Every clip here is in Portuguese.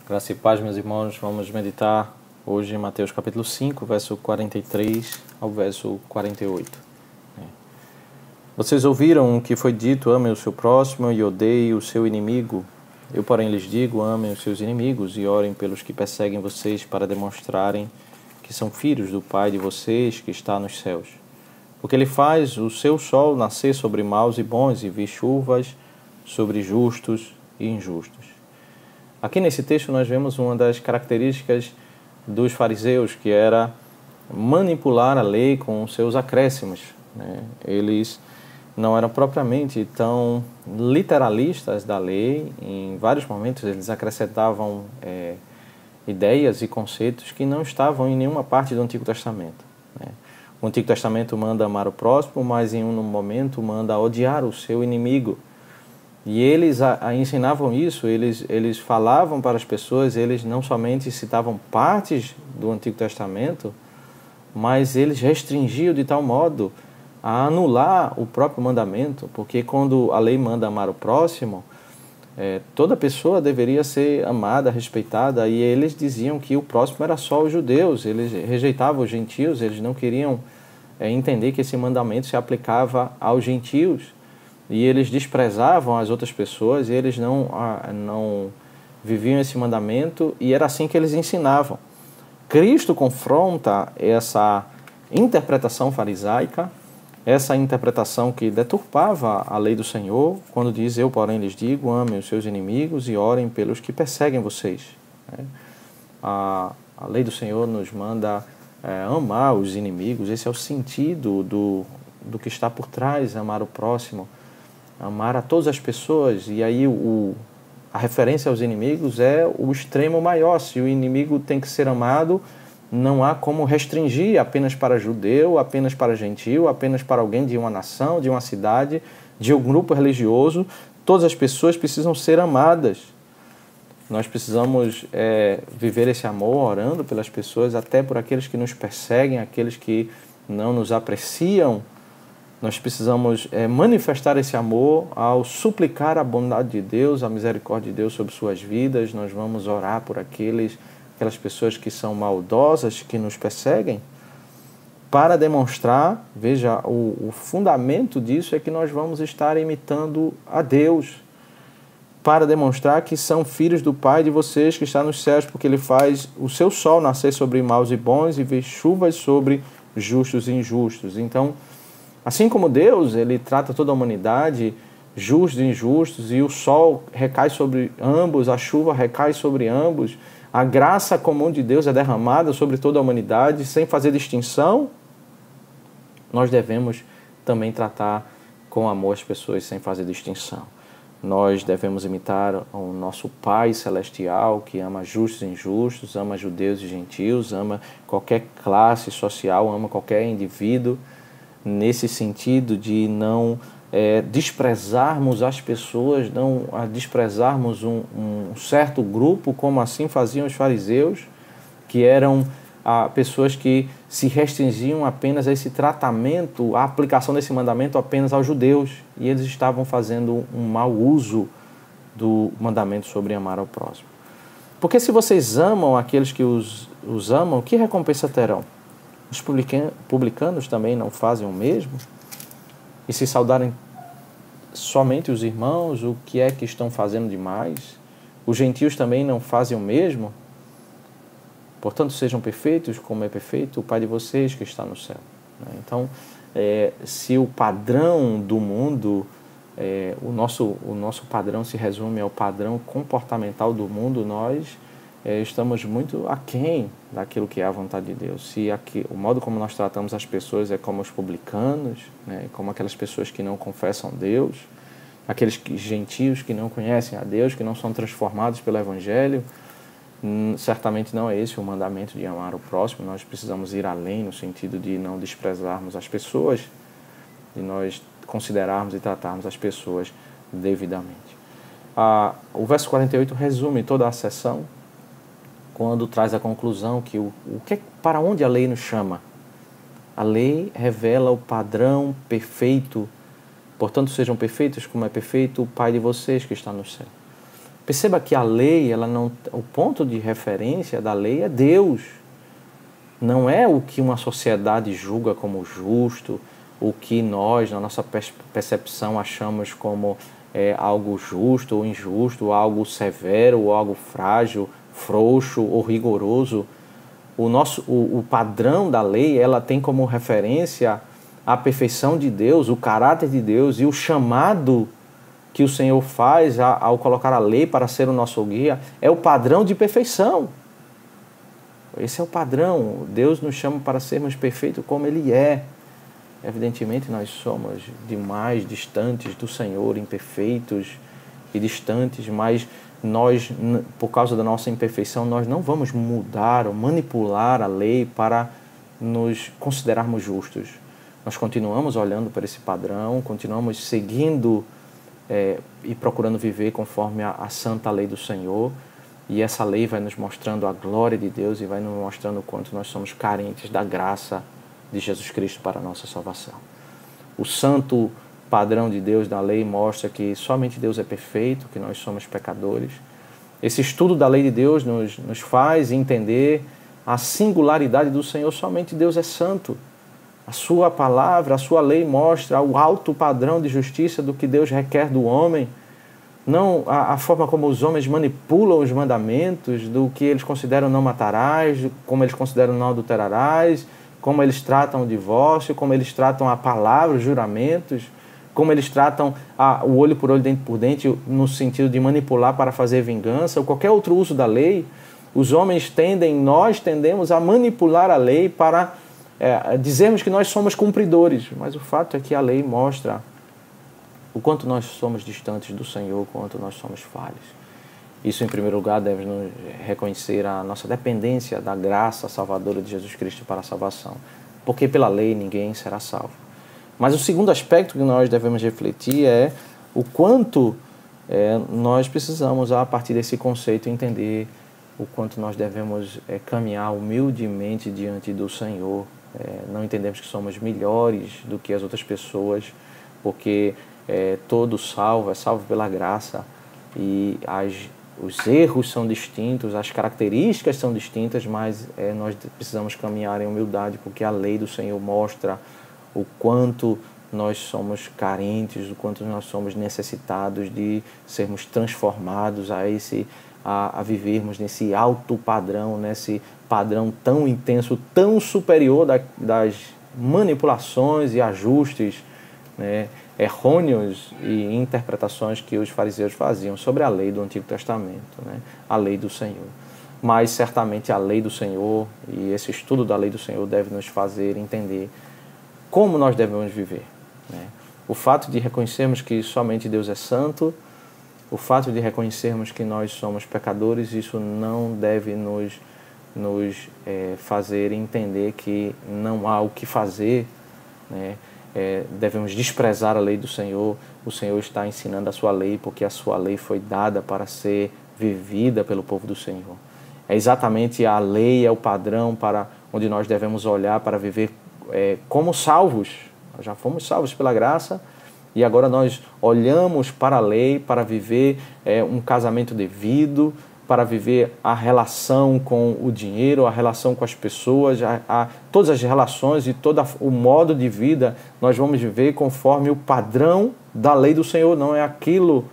Graça e paz, meus irmãos, vamos meditar hoje em Mateus capítulo 5, verso 43 ao verso 48. Vocês ouviram o que foi dito, amem o seu próximo e odeiem o seu inimigo. Eu, porém, lhes digo, amem os seus inimigos e orem pelos que perseguem vocês para demonstrarem que são filhos do Pai de vocês que está nos céus. Porque Ele faz o seu sol nascer sobre maus e bons e vir chuvas sobre justos e injustos. Aqui nesse texto nós vemos uma das características dos fariseus, que era manipular a lei com seus acréscimos, né? Eles não eram propriamente tão literalistas da lei. Em vários momentos eles acrescentavam ideias e conceitos que não estavam em nenhuma parte do Antigo Testamento, né? O Antigo Testamento manda amar o próximo, mas em um momento manda odiar o seu inimigo. E eles ensinavam isso, eles falavam para as pessoas, eles não somente citavam partes do Antigo Testamento, mas eles restringiam de tal modo a anular o próprio mandamento, porque quando a lei manda amar o próximo, toda pessoa deveria ser amada, respeitada, e eles diziam que o próximo era só os judeus, eles rejeitavam os gentios, eles não queriam entender que esse mandamento se aplicava aos gentios. E eles desprezavam as outras pessoas, e eles não viviam esse mandamento, e era assim que eles ensinavam. Cristo confronta essa interpretação farisaica, essa interpretação que deturpava a lei do Senhor, quando diz, eu, porém, lhes digo, amem os seus inimigos e orem pelos que perseguem vocês. A lei do Senhor nos manda amar os inimigos, esse é o sentido do que está por trás, amar o próximo. Amar a todas as pessoas, e aí a referência aos inimigos é o extremo maior. Se o inimigo tem que ser amado, não há como restringir apenas para judeu, apenas para gentil, apenas para alguém de uma nação, de uma cidade, de um grupo religioso. Todas as pessoas precisam ser amadas. Nós precisamos viver esse amor orando pelas pessoas, até por aqueles que nos perseguem, aqueles que não nos apreciam. Nós precisamos manifestar esse amor ao suplicar a bondade de Deus, a misericórdia de Deus sobre suas vidas. Nós vamos orar por aquelas pessoas que são maldosas, que nos perseguem, para demonstrar, veja, o fundamento disso é que nós vamos estar imitando a Deus, para demonstrar que são filhos do Pai de vocês que está nos céus, porque Ele faz o seu sol nascer sobre maus e bons e vir chuvas sobre justos e injustos. Então, assim como Deus, Ele trata toda a humanidade, justos e injustos, e o sol recai sobre ambos, a chuva recai sobre ambos, a graça comum de Deus é derramada sobre toda a humanidade, sem fazer distinção, nós devemos também tratar com amor as pessoas sem fazer distinção. Nós devemos imitar o nosso Pai Celestial, que ama justos e injustos, ama judeus e gentios, ama qualquer classe social, ama qualquer indivíduo, nesse sentido de não desprezarmos as pessoas, não desprezarmos um certo grupo, como assim faziam os fariseus, que eram pessoas que se restringiam apenas a esse tratamento, a aplicação desse mandamento apenas aos judeus, e eles estavam fazendo um mau uso do mandamento sobre amar ao próximo. Porque se vocês amam aqueles que os amam, que recompensa terão? Os publicanos também não fazem o mesmo? E se saudarem somente os irmãos, o que é que estão fazendo demais? Os gentios também não fazem o mesmo? Portanto, sejam perfeitos, como é perfeito o Pai de vocês que está no céu. Então, se o padrão do mundo, o nosso padrão se resume ao padrão comportamental do mundo, nós estamos muito aquém daquilo que é a vontade de Deus. Se o modo como nós tratamos as pessoas é como os publicanos, né, como aquelas pessoas que não confessam Deus, aqueles gentios que não conhecem a Deus, que não são transformados pelo Evangelho, certamente não é esse o mandamento de amar o próximo. Nós precisamos ir além no sentido de não desprezarmos as pessoas, de nós considerarmos e tratarmos as pessoas devidamente. O verso 48 resume toda a sessão, quando traz a conclusão que para onde a lei nos chama? A lei revela o padrão perfeito. Portanto, sejam perfeitos como é perfeito o Pai de vocês que está no céu. Perceba que a lei, o ponto de referência da lei é Deus. Não é o que uma sociedade julga como justo, o que nós, na nossa percepção, achamos como algo justo ou injusto, ou algo severo, ou algo frágil, frouxo ou rigoroso. O padrão da lei, ela tem como referência a perfeição de Deus, o caráter de Deus e o chamado que o Senhor faz ao colocar a lei para ser o nosso guia, é o padrão de perfeição. Esse é o padrão. Deus nos chama para sermos perfeitos como Ele é. Evidentemente, nós somos demais distantes do Senhor, imperfeitos e distantes, mas nós, por causa da nossa imperfeição, nós não vamos mudar ou manipular a lei para nos considerarmos justos. Nós continuamos olhando para esse padrão, continuamos seguindo e procurando viver conforme a santa lei do Senhor, e essa lei vai nos mostrando a glória de Deus e vai nos mostrando o quanto nós somos carentes da graça de Jesus Cristo para a nossa salvação. O santo padrão de Deus da lei mostra que somente Deus é perfeito, que nós somos pecadores. Esse estudo da lei de Deus nos faz entender a singularidade do Senhor. Somente Deus é santo. A sua palavra, a sua lei mostra o alto padrão de justiça do que Deus requer do homem. Não a forma como os homens manipulam os mandamentos, do que eles consideram não matarás, como eles consideram não adulterarás, como eles tratam o divórcio, como eles tratam a palavra, os juramentos, como eles tratam o olho por olho, dente por dente, no sentido de manipular para fazer vingança, ou qualquer outro uso da lei. Os homens nós tendemos a manipular a lei para dizermos que nós somos cumpridores, mas o fato é que a lei mostra o quanto nós somos distantes do Senhor, o quanto nós somos falhos. Isso, em primeiro lugar, deve nos reconhecer a nossa dependência da graça salvadora de Jesus Cristo para a salvação, porque pela lei ninguém será salvo. Mas o segundo aspecto que nós devemos refletir é o quanto nós precisamos, a partir desse conceito, entender o quanto nós devemos caminhar humildemente diante do Senhor. Não entendemos que somos melhores do que as outras pessoas, porque todo salvo é salvo pela graça, e os erros são distintos, as características são distintas, mas nós precisamos caminhar em humildade, porque a lei do Senhor mostra o quanto nós somos carentes, o quanto nós somos necessitados de sermos transformados a vivermos nesse alto padrão, nesse padrão tão intenso, tão superior das manipulações e ajustes, né, errôneos e interpretações que os fariseus faziam sobre a lei do Antigo Testamento, né, a lei do Senhor. Mas certamente a lei do Senhor e esse estudo da lei do Senhor deve nos fazer entender como nós devemos viver, né? O fato de reconhecermos que somente Deus é santo, o fato de reconhecermos que nós somos pecadores, isso não deve nos fazer entender que não há o que fazer, né? Devemos desprezar a lei do Senhor. O Senhor está ensinando a sua lei, porque a sua lei foi dada para ser vivida pelo povo do Senhor. É exatamente a lei, é o padrão para onde nós devemos olhar para viver como salvos. Nós já fomos salvos pela graça, e agora nós olhamos para a lei para viver um casamento devido, para viver a relação com o dinheiro, a relação com as pessoas, todas as relações e todo o modo de vida, nós vamos viver conforme o padrão da lei do Senhor. Não é aquilo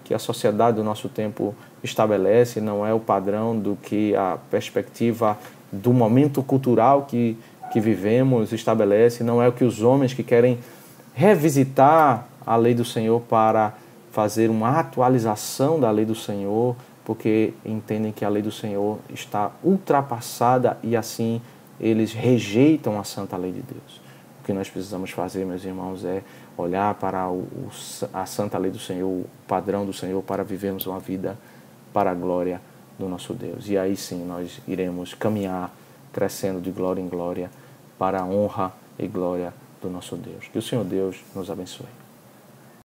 que a sociedade do nosso tempo estabelece, não é o padrão do que a perspectiva do momento cultural que vivemos estabelece, não é o que os homens que querem revisitar a lei do Senhor para fazer uma atualização da lei do Senhor, porque entendem que a lei do Senhor está ultrapassada e assim eles rejeitam a santa lei de Deus. O que nós precisamos fazer, meus irmãos, é olhar para a santa lei do Senhor, o padrão do Senhor, para vivermos uma vida para a glória do nosso Deus. E aí sim nós iremos caminhar crescendo de glória em glória para a honra e glória do nosso Deus. Que o Senhor Deus nos abençoe.